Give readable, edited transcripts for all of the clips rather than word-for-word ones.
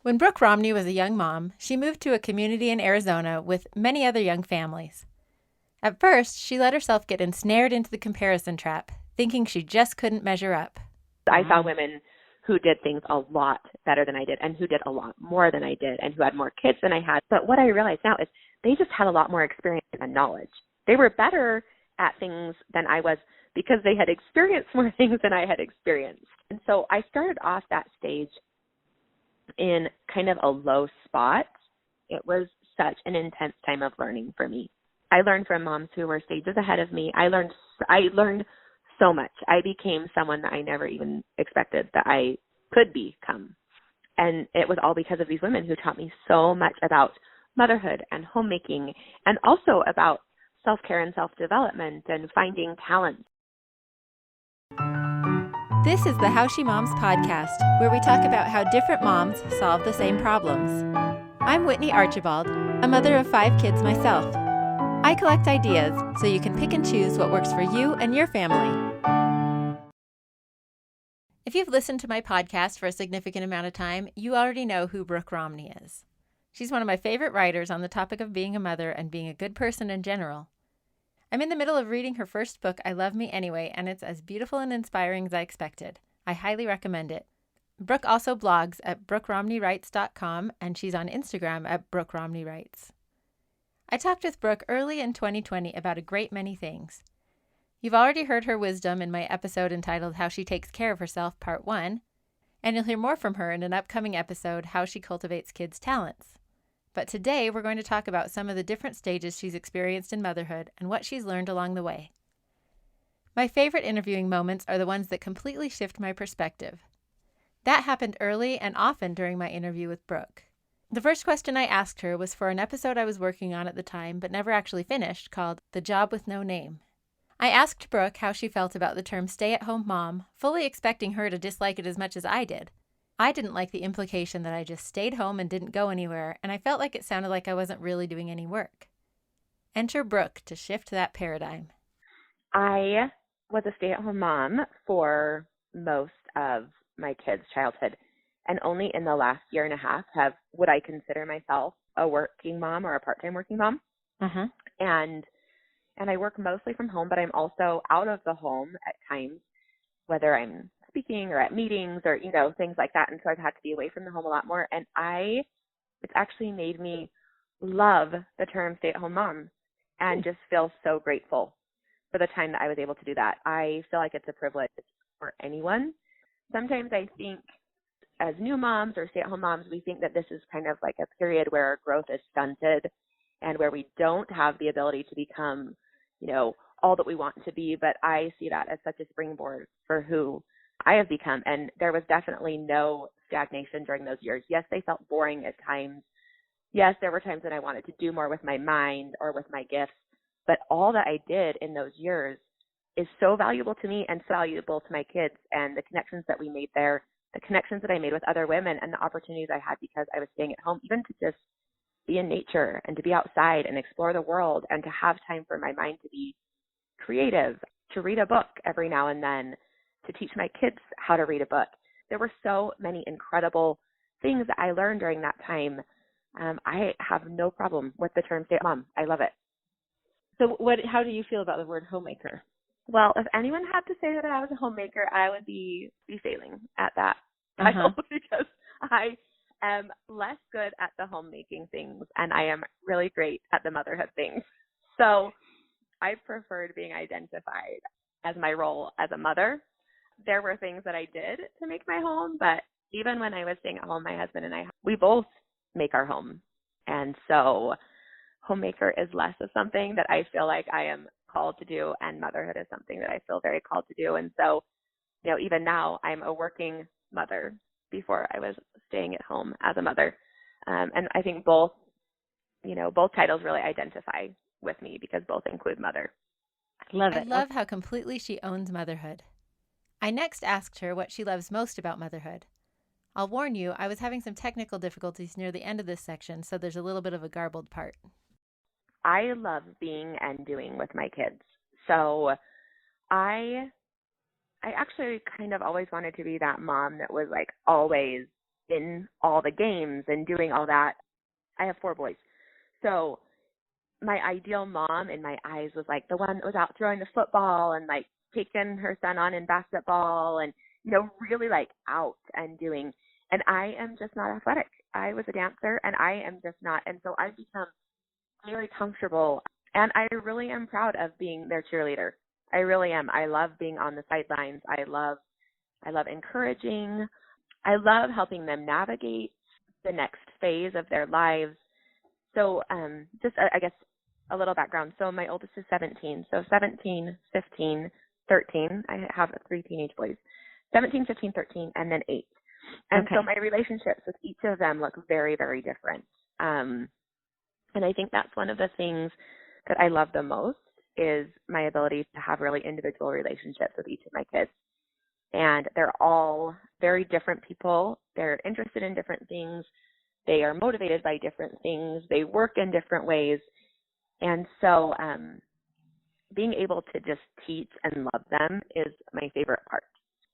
When Brooke Romney was a young mom, she moved to a community in Arizona with many other young families. At first, she let herself get ensnared into the comparison trap, thinking she just couldn't measure up. I saw women who did things a lot better than I did and who did a lot more than I did and who had more kids than I had. But what I realize now is they just had a lot more experience and knowledge. They were better at things than I was because they had experienced more things than I had experienced. And so I started off that stage in kind of a low spot. It was such an intense time of learning for me. I learned from moms who were stages ahead of me. I learned so much. I became someone that I never even expected that I could become. And it was all because of these women who taught me so much about motherhood and homemaking and also about self-care and self-development and finding talent. This is the How She Moms podcast, where we talk about how different moms solve the same problems. I'm Whitney Archibald, a mother of 5 kids myself. I collect ideas so you can pick and choose what works for you and your family. If you've listened to my podcast for a significant amount of time, you already know who Brooke Romney is. She's one of my favorite writers on the topic of being a mother and being a good person in general. I'm in the middle of reading her first book, I Love Me Anyway, and it's as beautiful and inspiring as I expected. I highly recommend it. Brooke also blogs at brookeromneywrites.com, and she's on Instagram at brookeromneywrites. I talked with Brooke early in 2020 about a great many things. You've already heard her wisdom in my episode entitled How She Takes Care of Herself, Part 1, and you'll hear more from her in an upcoming episode, How She Cultivates Kids' Talents. But today we're going to talk about some of the different stages she's experienced in motherhood and what she's learned along the way. My favorite interviewing moments are the ones that completely shift my perspective. That happened early and often during my interview with Brooke. The first question I asked her was for an episode I was working on at the time but never actually finished, called The Job with No Name. I asked Brooke how she felt about the term stay-at-home mom, fully expecting her to dislike it as much as I did. I didn't like the implication that I just stayed home and didn't go anywhere, and I felt like it sounded like I wasn't really doing any work. Enter Brooke to shift that paradigm. I was a stay-at-home mom for most of my kids' childhood, and only in the last year and a half would I consider myself a working mom or a part-time working mom. And I work mostly from home, but I'm also out of the home at times, whether I'm speaking or at meetings or, things like that. And so I've had to be away from the home a lot more. And it's actually made me love the term stay-at-home mom and just feel so grateful for the time that I was able to do that. I feel like it's a privilege for anyone. Sometimes I think as new moms or stay-at-home moms, we think that this is kind of like a period where our growth is stunted and where we don't have the ability to become, all that we want to be. But I see that as such a springboard for who I have become. And there was definitely no stagnation during those years. Yes, they felt boring at times. Yes, there were times when I wanted to do more with my mind or with my gifts. But all that I did in those years is so valuable to me and so valuable to my kids, and the connections that we made there, the connections that I made with other women, and the opportunities I had because I was staying at home, even to just be in nature and to be outside and explore the world and to have time for my mind to be creative, to read a book every now and then, to teach my kids how to read a book. There were so many incredible things that I learned during that time. I have no problem with the term stay-at-home mom. I love it. So how do you feel about the word homemaker? Well, if anyone had to say that I was a homemaker, I would be failing at that title because I am less good at the homemaking things and I am really great at the motherhood things. So I preferred being identified as my role as a mother. There were things that I did to make my home, but even when I was staying at home, my husband and I, we both make our home. And so homemaker is less of something that I feel like I am called to do, and motherhood is something that I feel very called to do. And so, even now I'm a working mother before I was staying at home as a mother. And I think both titles really identify with me because both include mother. I love it. I love how completely she owns motherhood. I next asked her what she loves most about motherhood. I'll warn you, I was having some technical difficulties near the end of this section, so there's a little bit of a garbled part. I love being and doing with my kids. So I actually kind of always wanted to be that mom that was like always in all the games and doing all that. I have 4 boys. So my ideal mom in my eyes was like the one that was out throwing the football and like taking her son on in basketball and, really like out and doing. And I am just not athletic. I was a dancer and I am just not. And so I've become very comfortable, and I really am proud of being their cheerleader. I really am. I love being on the sidelines. I love encouraging. I love helping them navigate the next phase of their lives. So I guess a little background. So my oldest is 17. So 17, 15, 13. I have 3 teenage boys. 17, 15, 13, and then 8. And Okay. so my relationships with each of them look very, very different. And I think that's one of the things that I love the most is my ability to have really individual relationships with each of my kids. And they're all very different people. They're interested in different things. They are motivated by different things. They work in different ways. And so being able to just teach and love them is my favorite part.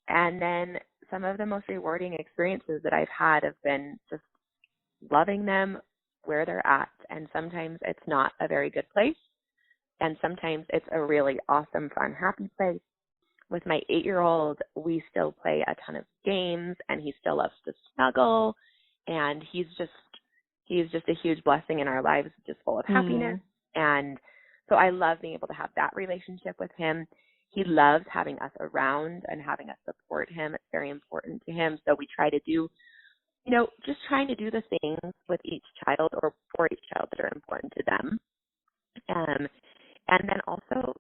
And then some of the most rewarding experiences that I've had have been just loving them where they're at. And sometimes it's not a very good place. And sometimes it's a really awesome, fun, happy place. With my 8-year-old, we still play a ton of games, and he still loves to snuggle. And he's just a huge blessing in our lives, just full of happiness. And so I love being able to have that relationship with him. He loves having us around and having us support him. It's very important to him. So we try to do, just trying to do the things with each child or for each child that are important to them. And then also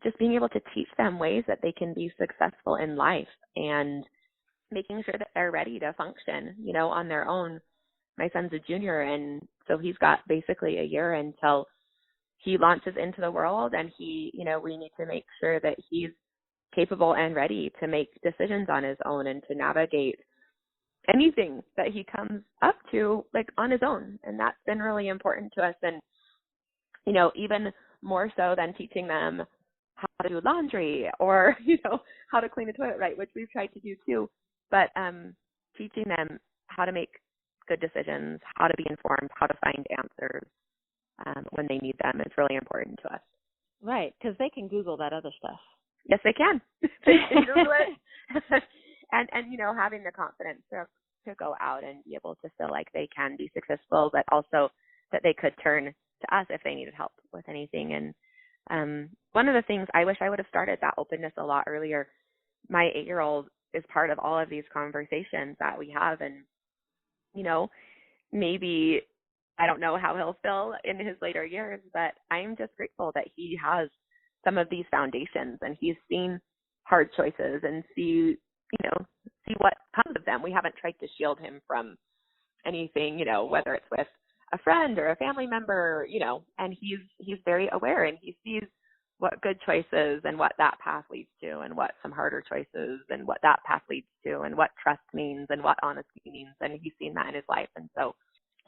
just being able to teach them ways that they can be successful in life and making sure that they're ready to function, on their own. My son's a junior, and so he's got basically a year until he launches into the world, and we need to make sure that he's capable and ready to make decisions on his own and to navigate anything that he comes up to, like, on his own. And that's been really important to us. And, even more so than teaching them how to do laundry or, how to clean the toilet right, which we've tried to do too. But teaching them how to make good decisions, how to be informed, how to find answers when they need them is really important to us. Right, because they can Google that other stuff. Yes, they can. They can Google it. and having the confidence to go out and be able to feel like they can be successful, but also that they could turn to us if they needed help with anything. And one of the things I wish I would have started that openness a lot earlier. My 8-year-old is part of all of these conversations that we have, and maybe I don't know how he'll feel in his later years, but I'm just grateful that he has some of these foundations and he's seen hard choices and see what comes of them. We haven't tried to shield him from anything, whether it's with a friend or a family member, and he's very aware, and he sees what good choices and what that path leads to, and what some harder choices and what that path leads to, and what trust means and what honesty means. And he's seen that in his life. And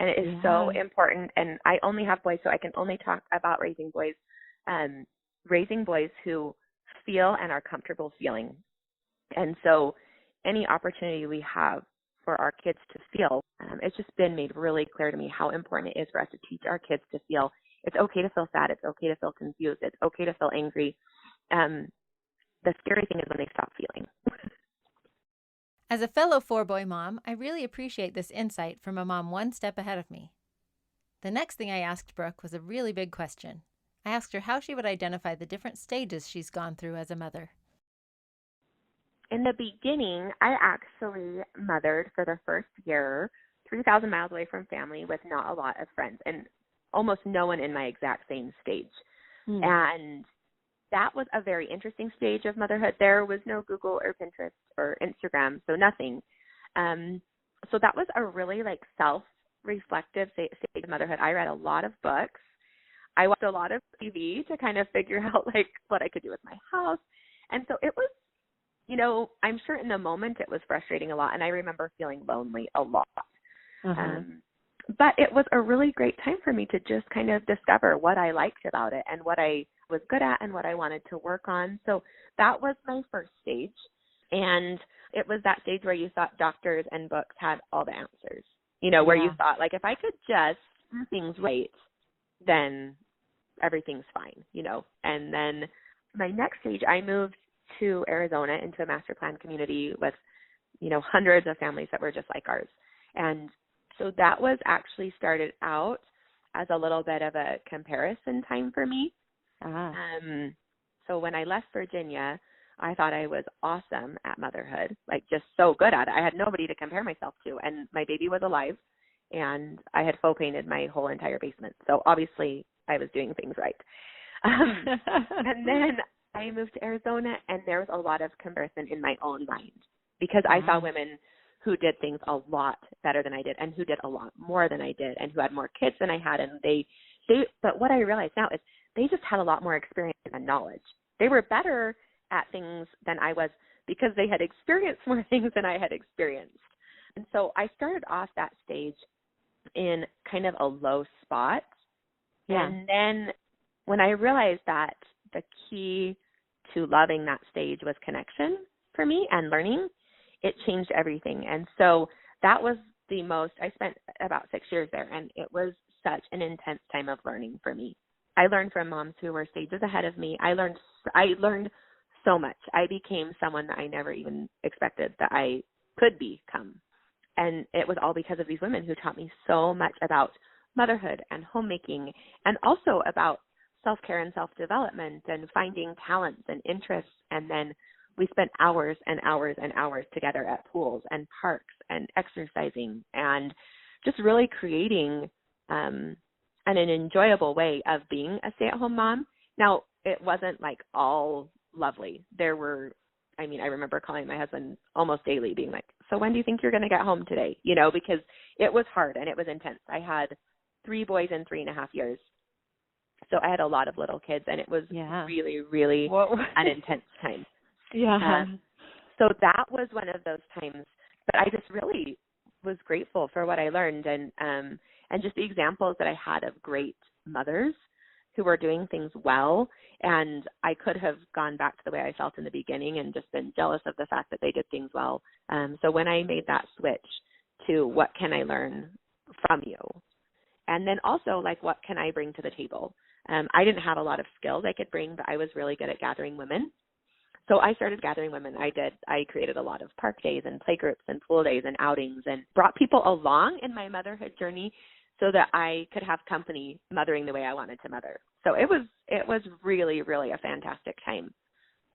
it is so important. And I only have boys, so I can only talk about raising boys who feel and are comfortable feeling. And so any opportunity we have for our kids to feel, it's just been made really clear to me how important it is for us to teach our kids to feel. It's okay to feel sad. It's okay to feel confused. It's okay to feel angry. The scary thing is when they stop feeling. As a fellow 4-boy mom, I really appreciate this insight from a mom one step ahead of me. The next thing I asked Brooke was a really big question. I asked her how she would identify the different stages she's gone through as a mother. In the beginning, I actually mothered for the first year 3,000 miles away from family with not a lot of friends and almost no one in my exact same stage. And that was a very interesting stage of motherhood. There was no Google or Pinterest or Instagram, so nothing. So that was a really self-reflective stage of motherhood. I read a lot of books. I watched a lot of TV to kind of figure out what I could do with my house. And so it was, I'm sure in the moment it was frustrating a lot, and I remember feeling lonely a lot. But it was a really great time for me to just kind of discover what I liked about it and what I was good at and what I wanted to work on. So that was my first stage. And It was that stage where you thought doctors and books had all the answers, you know, where you thought, like, if I could just do things right, then everything's fine, you know. And then my next stage, I moved to Arizona into a master plan community with, you know, hundreds of families that were just like ours. And so that was actually started out as a little bit of a comparison time for me. So when I left Virginia, I thought I was awesome at motherhood, like just so good at it. I had nobody to compare myself to, and my baby was alive, and I had faux painted my whole entire basement. So obviously I was doing things right. And then I moved to Arizona, and there was a lot of comparison in my own mind because I saw women who did things a lot better than I did and who did a lot more than I did and who had more kids than I had. And but what I realize now is they just had a lot more experience and knowledge. They were better at things than I was because they had experienced more things than I had experienced. And so I started off that stage in kind of a low spot. Yeah. And then when I realized that the key to loving that stage was connection for me and learning, it changed everything. And so that was I spent about 6 years there, and it was such an intense time of learning for me. I learned from moms who were stages ahead of me. I learned so much. I became someone that I never even expected that I could become. And it was all because of these women who taught me so much about motherhood and homemaking, and also about self-care and self-development and finding talents and interests. And then we spent hours and hours and hours together at pools and parks and exercising and just really creating an enjoyable way of being a stay-at-home mom. Now, it wasn't like all lovely. I remember calling my husband almost daily being like, so when do you think you're going to get home today? You know, because it was hard and it was intense. I had 3 boys in 3.5 years. So I had a lot of little kids, and it was really, really an intense time. So that was one of those times, but I just really was grateful for what I learned and just the examples that I had of great mothers who were doing things well. And I could have gone back to the way I felt in the beginning and just been jealous of the fact that they did things well. So when I made that switch to what can I learn from you? And then also, like, what can I bring to the table? I didn't have a lot of skills I could bring, but I was really good at gathering women. So I started gathering women. I created a lot of park days and playgroups and pool days and outings and brought people along in my motherhood journey so that I could have company mothering the way I wanted to mother. So it was really, really a fantastic time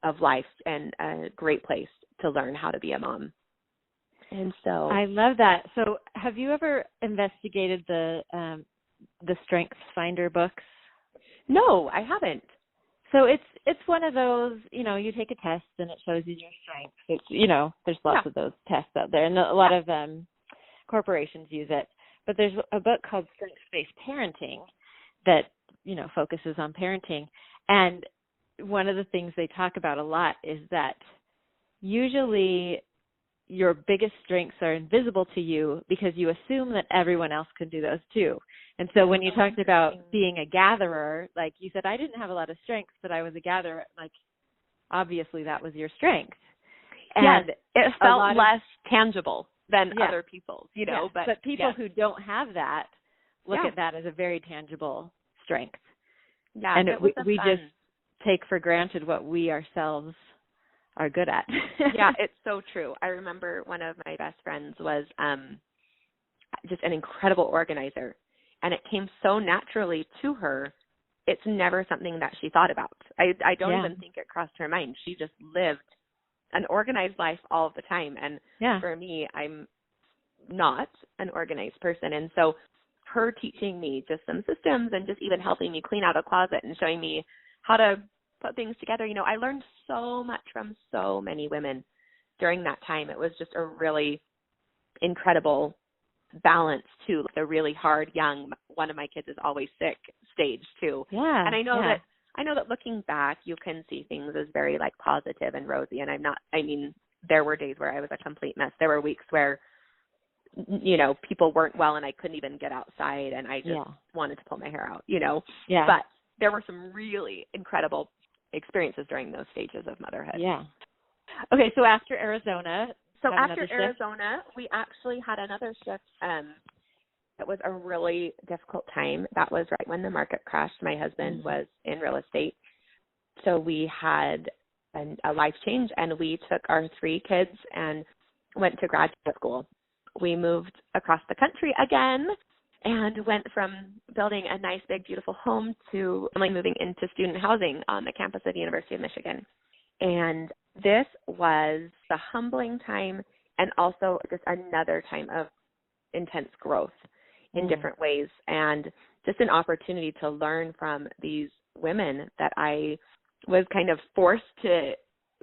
of life and a great place to learn how to be a mom. And so I love that. So have you ever investigated the Strengths Finder books? No, I haven't. So it's one of those, you take a test and it shows you your strengths. It's, there's lots of those tests out there, and a lot of corporations use it. But there's a book called Strengths-Based Parenting that, focuses on parenting. And one of the things they talk about a lot is that usually your biggest strengths are invisible to you because you assume that everyone else can do those too. And so when you talked about being a gatherer, like you said, I didn't have a lot of strengths, but I was a gatherer. Like, obviously that was your strength. And it felt less tangible than other people's, But people who don't have that look at that as a very tangible strength. Yeah, and we just take for granted what we ourselves are good at. Yeah, it's so true. I remember one of my best friends was just an incredible organizer, and it came so naturally to her. It's never something that she thought about. I don't even think it crossed her mind. She just lived an organized life all the time. And for me, I'm not an organized person. And so her teaching me just some systems and just even helping me clean out a closet and showing me how to put things together. I learned so much from so many women during that time. It was just a really incredible balance to the really hard, young, one of my kids is always sick stage too. Yeah. And I know that looking back, you can see things as very like positive and rosy. And there were days where I was a complete mess. There were weeks where, people weren't well and I couldn't even get outside and I just wanted to pull my hair out, Yeah. But there were some really incredible experiences during those stages of motherhood. Yeah. Okay, so after Arizona, So have after another shift? Arizona, we actually had another shift. It was a really difficult time. That was right when the market crashed. My husband was in real estate. So we had a life change, and we took our 3 kids and went to graduate school. We moved across the country again and went from building a nice, big, beautiful home to moving into student housing on the campus of the University of Michigan. And this was the humbling time and also just another time of intense growth in different ways, and just an opportunity to learn from these women that I was kind of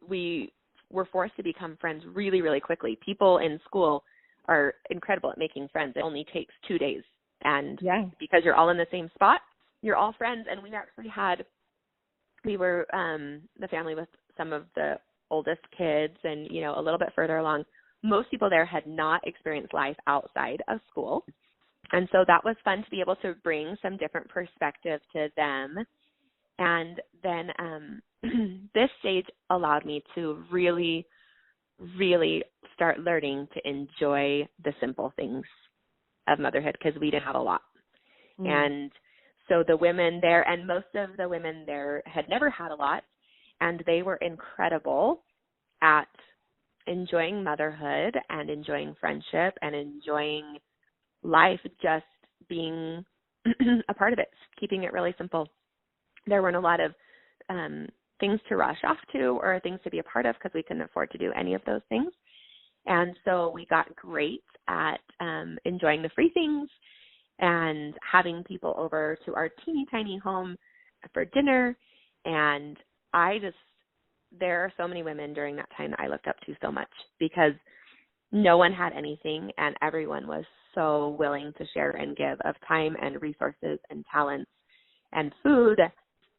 we were forced to become friends really, really quickly. People in school are incredible at making friends. It only takes 2 days. And because you're all in the same spot, you're all friends. And we were the family with some of the oldest kids and, a little bit further along. Most people there had not experienced life outside of school. And so that was fun to be able to bring some different perspective to them. And then this stage allowed me to really, really start learning to enjoy the simple things of motherhood, because we didn't have a lot. And so the women there, and most of the women there had never had a lot, and they were incredible at enjoying motherhood and enjoying friendship and enjoying life, just being a part of it, keeping it really simple. There weren't a lot of things to rush off to or things to be a part of, because we couldn't afford to do any of those things. And so we got great at enjoying the free things and having people over to our teeny tiny home for dinner. And there are so many women during that time that I looked up to so much, because no one had anything and everyone was so willing to share and give of time and resources and talents and food.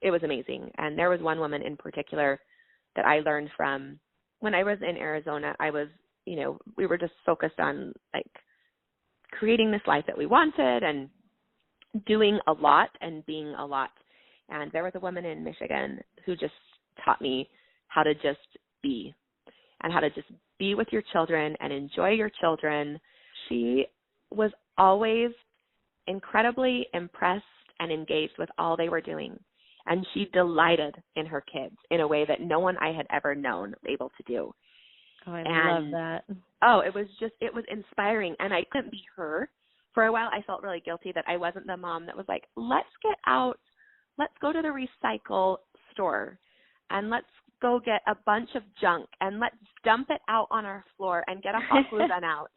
It was amazing. And there was one woman in particular that I learned from. When I was in Arizona, we were just focused on creating this life that we wanted and doing a lot and being a lot. And there was a woman in Michigan who just taught me how to just be, and how to just be with your children and enjoy your children. She was always incredibly impressed and engaged with all they were doing. And she delighted in her kids in a way that no one I had ever known was able to do. Oh, I love that. Oh, it was inspiring. And I couldn't be her. For a while, I felt really guilty that I wasn't the mom that was like, let's get out, let's go to the recycle store, and let's go get a bunch of junk, and let's dump it out on our floor and get a hot glue gun out.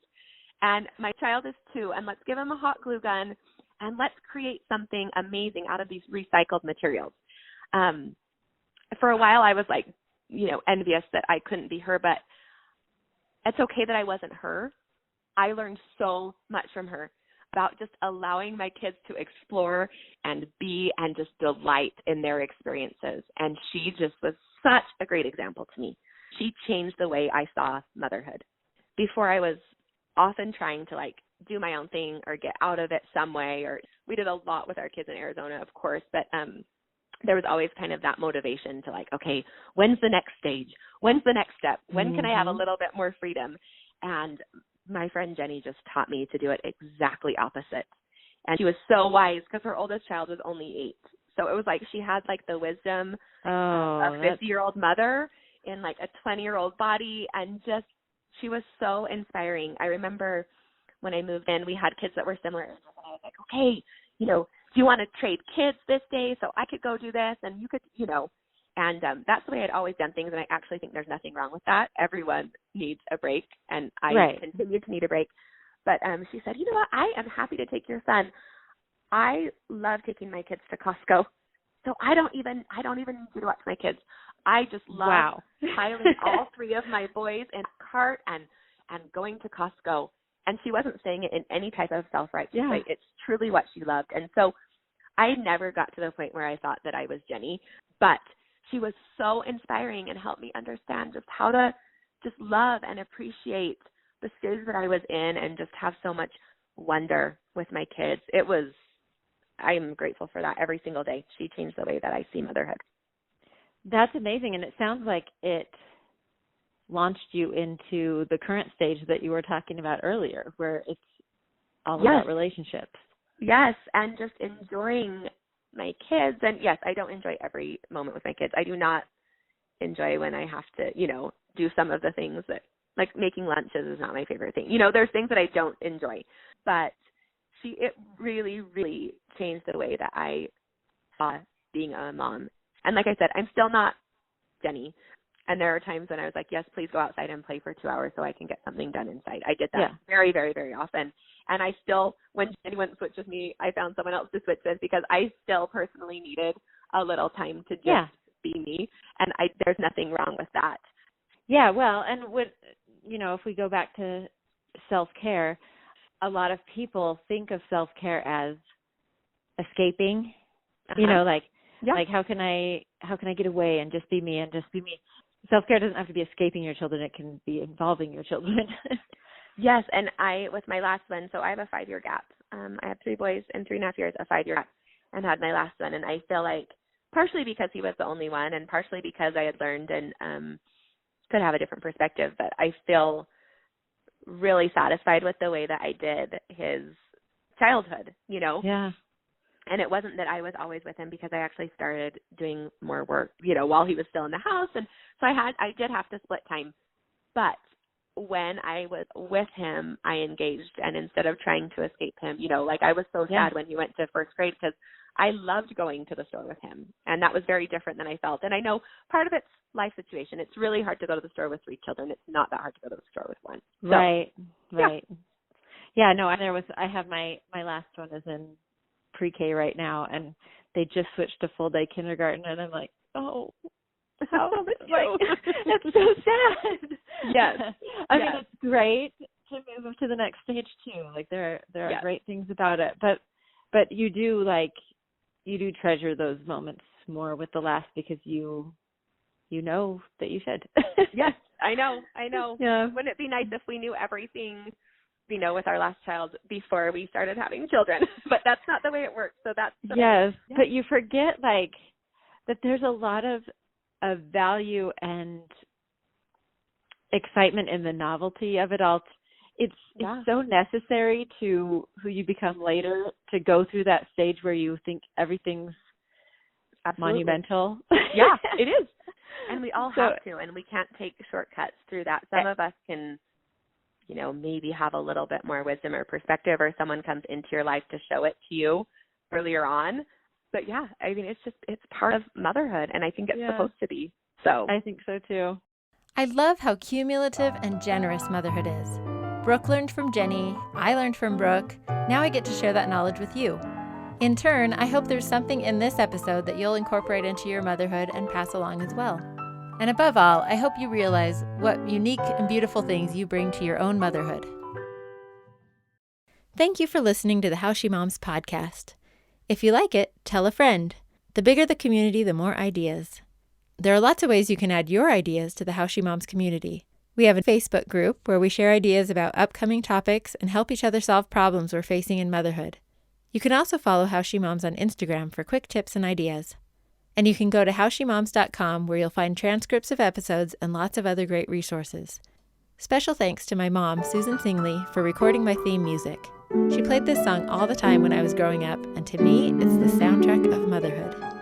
And my child is 2, and let's give him a hot glue gun, and let's create something amazing out of these recycled materials. For a while, I was envious that I couldn't be her, but it's okay that I wasn't her. I learned so much from her about just allowing my kids to explore and be and just delight in their experiences. And she just was such a great example to me. She changed the way I saw motherhood. Before, I was often trying to do my own thing or get out of it some way, or we did a lot with our kids in Arizona, of course, but there was always kind of that motivation to okay, when's the next stage? When's the next step? When can I have a little bit more freedom? And my friend Jenny just taught me to do it exactly opposite. And she was so wise, because her oldest child was only 8. So it was she had the wisdom of a 50-year-old mother in a 20-year-old body, and just she was so inspiring. I remember when I moved in, we had kids that were similar. And I was like, okay, do you want to trade kids this day so I could go do this and you could, and that's the way I'd always done things. And I actually think there's nothing wrong with that. Everyone needs a break, and I continue to need a break. But she said, you know what, I am happy to take your son. I love taking my kids to Costco. So I don't even need you to watch my kids. I just love piling all 3 of my boys in a cart and going to Costco. And she wasn't saying it in any type of self-righteous way. It's truly what she loved. And so I never got to the point where I thought that I was Jenny, but she was so inspiring and helped me understand just how to just love and appreciate the stage that I was in and just have so much wonder with my kids. I am grateful for that every single day. She changed the way that I see motherhood. That's amazing. And it sounds like it launched you into the current stage that you were talking about earlier, where it's all Yes. about relationships. Yes, and just enjoying my kids. And yes, I don't enjoy every moment with my kids. I do not enjoy when I have to, do some of the things that, like making lunches is not my favorite thing. There's things that I don't enjoy. But it really, really changed the way that I saw being a mom. And like I said, I'm still not Jenny. And there are times when I was like, yes, please go outside and play for 2 hours so I can get something done inside. I did that very, very, very often. And I still, when Jenny wouldn't switch with me, I found someone else to switch with because I still personally needed a little time to just be me. And there's nothing wrong with that. Yeah, well, and if we go back to self-care, a lot of people think of self-care as escaping, like how can I get away and just be me and just be me. Self-care doesn't have to be escaping your children. It can be involving your children. Yes, and with my last one, so I have a 5-year gap. I have 3 boys in 3.5 years, a 5-year gap, and had my last one. And I feel like partially because he was the only one and partially because I had learned and could have a different perspective, but I feel really satisfied with the way that I did his childhood, Yeah. And it wasn't that I was always with him because I actually started doing more work, while he was still in the house. And so I did have to split time. But when I was with him, I engaged. And instead of trying to escape him, I was so sad when he went to first grade because I loved going to the store with him. And that was very different than I felt. And I know part of it's life situation. It's really hard to go to the store with 3 children. It's not that hard to go to the store with 1. So, right. Yeah, no, and I have my last one is in pre-K right now, and they just switched to full-day kindergarten, and I'm like, oh, how that's so sad. Yes. I mean, it's great to move to the next stage too. Like there are great things about it, but you do treasure those moments more with the last because you know that you should. Yes, I know. Yeah. Wouldn't it be nice if we knew everything, with our last child before we started having children? But that's not the way it works. So that's but you forget that there's a lot of value and excitement in the novelty of it all. It's so necessary to who you become later to go through that stage where you think everything's monumental. Yeah, it is. And we all have to, and we can't take shortcuts through that. Some of us can, maybe have a little bit more wisdom or perspective, or someone comes into your life to show it to you earlier on. But yeah, I mean, it's part of motherhood, and I think it's supposed to be. So I think so too. I love how cumulative and generous motherhood is. Brooke learned from Jenny, I learned from Brooke. Now I get to share that knowledge with you. In turn, I hope there's something in this episode that you'll incorporate into your motherhood and pass along as well. And above all, I hope you realize what unique and beautiful things you bring to your own motherhood. Thank you for listening to the How She Moms podcast. If you like it, tell a friend. The bigger the community, the more ideas. There are lots of ways you can add your ideas to the How She Moms community. We have a Facebook group where we share ideas about upcoming topics and help each other solve problems we're facing in motherhood. You can also follow How She Moms on Instagram for quick tips and ideas. And you can go to howshemoms.com where you'll find transcripts of episodes and lots of other great resources. Special thanks to my mom, Susan Singley, for recording my theme music. She played this song all the time when I was growing up, and to me, it's the soundtrack of motherhood.